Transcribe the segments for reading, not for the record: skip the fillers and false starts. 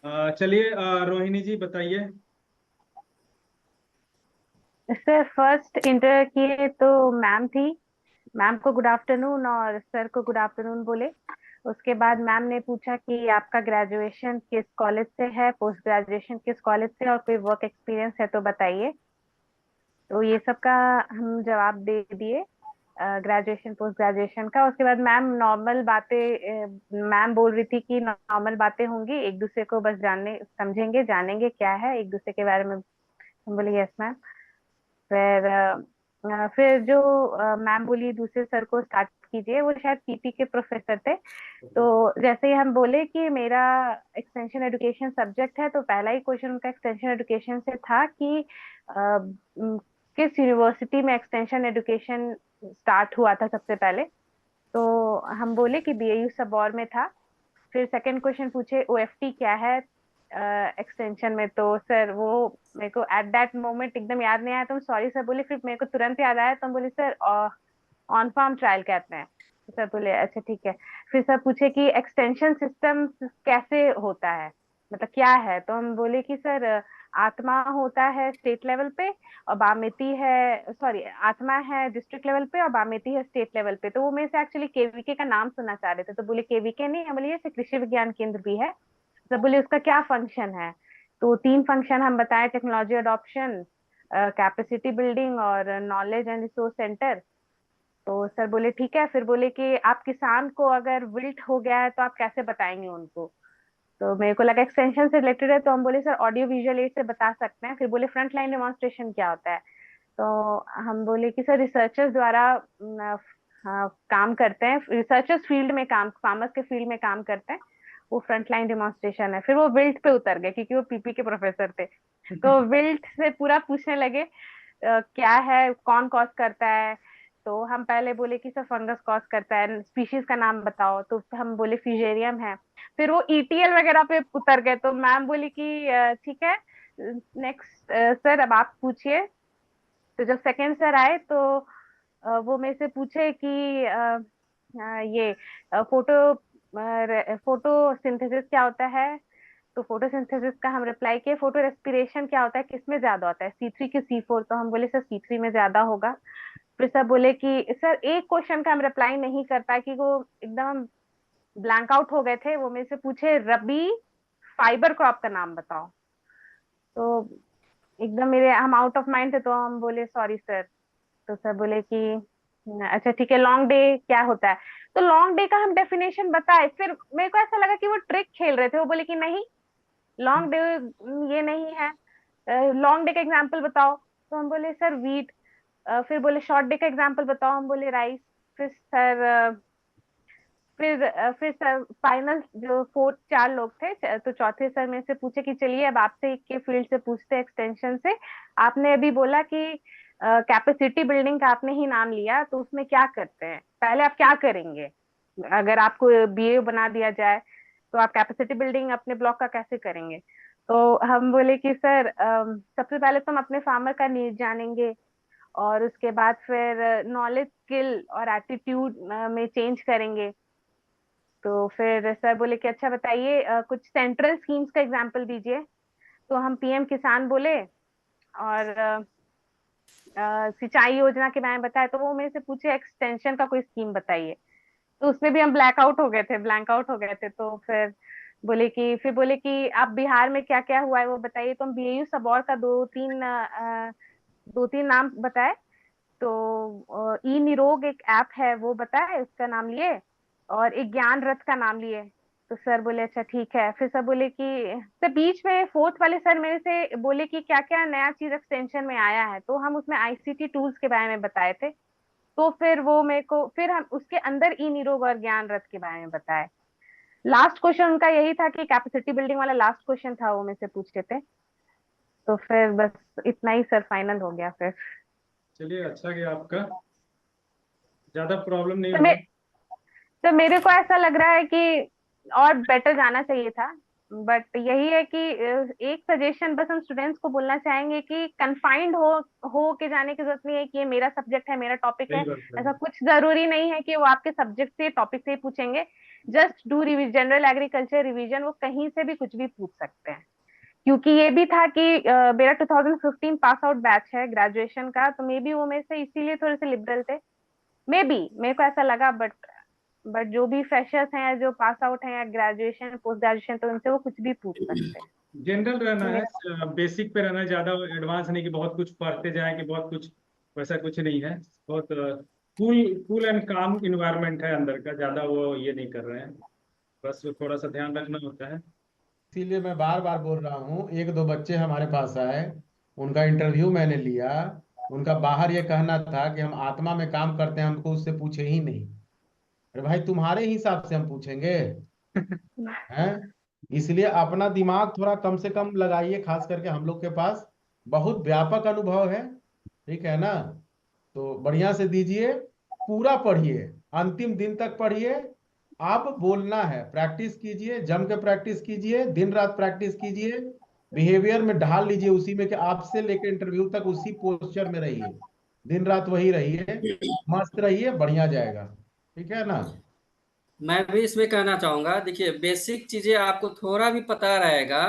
चलिए, रोहिणी जी बताइए। Sir first inter किए तो मैम थी। मैम को गुड आफ्टरनून और सर को गुड आफ्टरनून बोले। उसके बाद मैम ने पूछा कि आपका ग्रेजुएशन किस कॉलेज से है, पोस्ट ग्रेजुएशन किस कॉलेज से, और कोई वर्क एक्सपीरियंस है तो बताइए। तो ये सब का हम जवाब दे दिए, ग्रेजुएशन पोस्ट ग्रेजुएशन का। उसके बाद मैम नॉर्मल बातें, मैम बोल रही थी कि नॉर्मल बातें होंगी, एक दूसरे को बस जानने समझेंगे जानेंगे क्या है एक दूसरे के बारे में। हम बोले यस मैम। फिर जो मैम बोली दूसरे सर को स्टार्ट कीजिए, वो शायद पीपी के प्रोफेसर थे। तो जैसे ही हम बोले कि मेरा एक्सटेंशन एजुकेशन सब्जेक्ट है, तो पहला ही क्वेश्चन उनका एक्सटेंशन एजुकेशन से था कि किस यूनिवर्सिटी में एक्सटेंशन एजुकेशन स्टार्ट हुआ था सबसे पहले। तो हम बोले कि बीएयू सबौर में था। फिर सेकंड क्वेश्चन पूछे ओएफटी क्या है एक्सटेंशन में। तो सर वो मेरे को एट दैट मोमेंट एकदम याद नहीं आया, तो सॉरी सर बोले। फिर मेरे को तुरंत याद आया, तो हम बोले सर ऑन फार्म ट्रायल कहते हैं। तो सर बोले अच्छा ठीक है। फिर सर पूछे कि एक्सटेंशन सिस्टम कैसे होता है, मतलब क्या है। तो हम बोले कि सर आत्मा होता है स्टेट लेवल पे, और बामेती है, सॉरी, आत्मा है डिस्ट्रिक्ट लेवल पे और बामेती है स्टेट लेवल पे। तो वो मेरे से एक्चुअली केवीके का नाम सुनना चाह रहे थे, तो बोले केवीके नहीं, हम बोले ये कृषि विज्ञान केंद्र भी है। तो बोले उसका क्या फंक्शन है। तो तीन फंक्शन हम बताए, टेक्नोलॉजी अडॉप्शन, कैपेसिटी बिल्डिंग और नॉलेज एंड रिसोर्स सेंटर। तो सर बोले ठीक है। फिर बोले कि आप किसान को अगर विल्ट हो गया है तो आप कैसे बताएंगे उनको। तो मेरे को लगा एक्सटेंशन से रिलेटेड है, तो हम बोले सर ऑडियो विजुअल एड से बता सकते हैं। फिर बोले फ्रंट लाइन डेमोन्स्ट्रेशन क्या होता है। तो हम बोले कि सर रिसर्चर्स द्वारा हाँ, काम करते हैं, रिसर्चर्स फील्ड में काम, फार्मर्स के फील्ड में काम करते हैं, वो फ्रंट लाइन डेमोन्स्ट्रेशन है। फिर वो विल्ट पे उतर गए क्योंकि वो पीपी के प्रोफेसर थे। तो विल्ट से पूरा पूछने लगे क्या है, कौन कॉज करता है। तो हम पहले बोले कि सर फंगस कॉज करता है, स्पीशीज का नाम बताओ। तो हम बोले फ्यूजेरियम है। फिर वो ईटीएल वगैरह पे उतर गए। तो मैम बोली कि ठीक है, नेक्स्ट सर अब आप पूछिए। तो जब सेकंड सर आए तो वो मेरे से पूछे कि ये फोटो फोटोसिंथेसिस क्या होता है। तो फोटोसिंथेसिस का हम रिप्लाई किए। फोटो रेस्पिरेशन क्या होता है, किसमें ज्यादा होता है, C3 कि C4। तो हम बोले सर C3 में ज्यादा होगा। फिर सर बोले कि सर एक क्वेश्चन का हम रिप्लाई नहीं कर पाए कि वो एकदम हम ब्लैंक आउट हो गए थे। वो मेरे से पूछे रबी फाइबर क्रॉप का नाम बताओ। तो एकदम मेरे, हम आउट ऑफ माइंड थे, तो हम बोले सॉरी सर। तो सर बोले कि अच्छा ठीक है, लॉन्ग डे क्या होता है। तो लॉन्ग डे का हम डेफिनेशन बताए। फिर मेरे को ऐसा लगा कि वो ट्रिक खेल रहे थे। वो बोले कि नहीं, लॉन्ग डे ये नहीं है, लॉन्ग डे का एग्जांपल बताओ। तो हम बोले सर वीट। फिर बोले शॉर्ट डे का एग्जांपल बताओ, हम बोले राइस। फिर सर फिर सर फाइनल जो फोर्थ चार लोग थे, तो चौथे सर मेरे से पूछे कि चलिए अब आपसे के फील्ड से पूछते हैं, एक्सटेंशन से। आपने अभी बोला कि कैपेसिटी बिल्डिंग का आपने ही नाम लिया, तो उसमें क्या करते हैं, पहले आप क्या करेंगे अगर आपको बीए बना दिया जाए, तो आप कैपेसिटी बिल्डिंग अपने ब्लॉक का कैसे करेंगे। तो हम बोले कि सर सबसे पहले तो हम अपने फार्मर का नीड जानेंगे, और उसके बाद फिर नॉलेज स्किल और एटीट्यूड में चेंज करेंगे। तो फिर सर बोले कि अच्छा बताइए कुछ सेंट्रल स्कीम्स का एग्जांपल दीजिए। तो हम पीएम किसान बोले, और सिंचाई योजना के बारे में बताया। तो वो मेरे से पूछे एक्सटेंशन का कोई स्कीम बताइए। तो उसमें भी हम ब्लैक आउट हो गए थे, ब्लैंक आउट हो गए थे। तो फिर बोले कि आप बिहार में क्या क्या हुआ है वो बताइए। तो हम बीएयू सबौर का दो तीन नाम बताए। तो ई निरोग एक ऐप है वो बताए, उसका नाम लिए, और एक ज्ञान रथ का नाम लिए। तो सर बोले अच्छा ठीक है। फिर सर बोले कि सर बीच में फोर्थ वाले सर मेरे से बोले कि क्या क्या नया चीज एक्सटेंशन में आया है। तो हम उसमें आईसीटी टूल्स के बारे में बताए थे। तो फिर वो मेरे को, फिर हम उसके अंदर ई निरोग और ज्ञान रथ के बारे में बताए। लास्ट क्वेश्चन उनका यही था कि कैपेसिटी बिल्डिंग वाला लास्ट क्वेश्चन था, वो मेरे से पूछे थे। तो फिर बस इतना ही सर, फाइनल हो गया फिर। चलिए, अच्छा गया आपका। ज्यादा प्रॉब्लम नहीं तो हुआ। तो मेरे को ऐसा लग रहा है कि और बेटर जाना चाहिए था। बट यही है कि एक सजेशन बस हम स्टूडेंट्स को बोलना चाहेंगे कि कन्फाइंड हो के जाने की जरूरत नहीं है कि ये मेरा सब्जेक्ट है, मेरा टॉपिक सही है। बात है। ऐसा कुछ जरूरी नहीं है कि वो आपके सब्जेक्ट से टॉपिक से ही पूछेंगे। Just do revision, general agriculture revision, वो कहीं से भी कुछ भी पूछ सकते हैं। क्योंकि ये भी था कि मेरा 2015 पास आउट बैच है ग्रेजुएशन का, तो मे बी वो मेरे से इसीलिए थोड़े से लिबरल थे। मे बी मेरे को ऐसा लगा, बट जो भी फ्रेशर्स हैं या जो पास आउट हैं या ग्रेजुएशन पोस्ट ग्रेजुएशन, तो उनसे वो कुछ भी पूछ सकते हैं। जनरल रहना तो है, मेरा बेसिक पे रहना है, ज्यादा एडवांस नहीं कि बहुत कुछ पढ़ते जाए कि बहुत कुछ, वैसा कुछ नहीं है। बहुत कूल कूल एंड काम इन्वायरमेंट है अंदर का, ज्यादा वो ये नहीं कर रहे हैं, बस वो थोड़ा सा ध्यान रखना होता है। इसीलिए मैं बार बार बोल रहा हूँ, एक दो बच्चे हमारे पास आए, उनका इंटरव्यू मैंने लिया। उनका बाहर ये कहना था कि हम आत्मा में काम करते हैं, हमको उससे पूछे ही नहीं। अरे भाई, तुम्हारे हिसाब से हम पूछेंगे? हैं? इसलिए अपना दिमाग थोड़ा कम से कम लगाइए, खास करके हम लोग के पास बहुत व्यापक अनुभव है। ठीक है ना? तो बढ़िया से दीजिए, पूरा पढ़िए, अंतिम दिन तक पढ़िए। आप बोलना है, प्रैक्टिस कीजिए, जम के प्रैक्टिस कीजिए, दिन रात प्रैक्टिस कीजिए। बिहेवियर में ढाल लीजिए उसी में कि आपसे लेकर इंटरव्यू तक उसी पोस्चर में रहिए, दिन रात वही रहिए, मस्त रहिए, बढ़िया जाएगा। ठीक है ना? मैं भी इसमें कहना चाहूंगा, देखिए बेसिक चीजें आपको थोड़ा भी पता रहेगा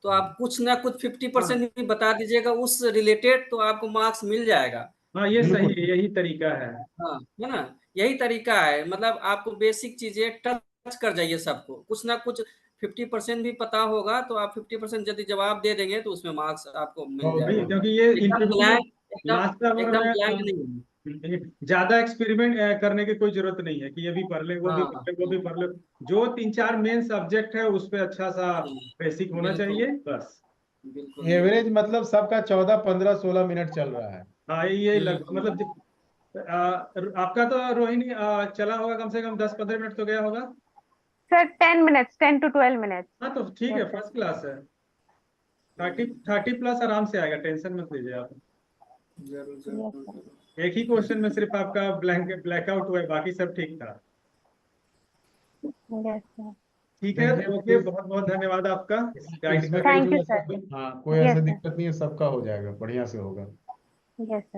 तो आप कुछ ना कुछ 50% हाँ भी बता दीजिएगा उस रिलेटेड, तो आपको मार्क्स मिल जाएगा। हाँ, ये सही बिल्कुल। है, यही तरीका है। हाँ, है ना? यही तरीका है, मतलब आपको बेसिक चीजें टच कर जाइए सबको, कुछ ना कुछ 50% भी पता होगा तो आप 50% यदि जवाब दे देंगे तो उसमें मार्क्स आपको मिल बहुत वही, जाएगा। क्योंकि ये एकदम इंटरव्यू में ब्लैंक, एकदम लास्ट आवर एकदम ब्लैंक में नहीं है। ज्यादा एक्सपेरिमेंट करने की कोई जरूरत नहीं है कि ये भी पढ़ ले, वो भी हाँ, पढ़ ले, वो भी पढ़ ले। जो तीन चार मेन सब्जेक्ट है उस पे अच्छा सा बेसिक होना बिल्कुल चाहिए बस। बिल्कुल एवरेज बिल्कुल मतलब सबका 14, 15, 16 मिनट चल रहा है। हाँ, ये लगभग हम्म। मतलब आपका तो रोहिणी चला होगा कम से कम 10-15 मिनट तो गया होगा। Sir 10 minutes, 10 to 12 minutes. हाँ तो ठीक है, यस सर। फर्स्ट क्लास है। 30 प्लस आराम से आएगा, टेंशन मत लीजिए आप। जरूर यस जरूर सर। जरूर। एक ही क्वेश्चन में सिर्फ आपका ब्लैकआउट हुआ है, बाकी सब ठीक था। Yes sir. ठीक है, देखिए ओके, इस, बहुत बहुत धन्यवाद आपका गाइड इसमें करने कोई थैंक के यू लिए ऐसा सर। सबको। हाँ, कोई यस ऐसा सर। दिक्कत नहीं है, सबका हो जाएगा, बढ़िया से होगा। Yes sir.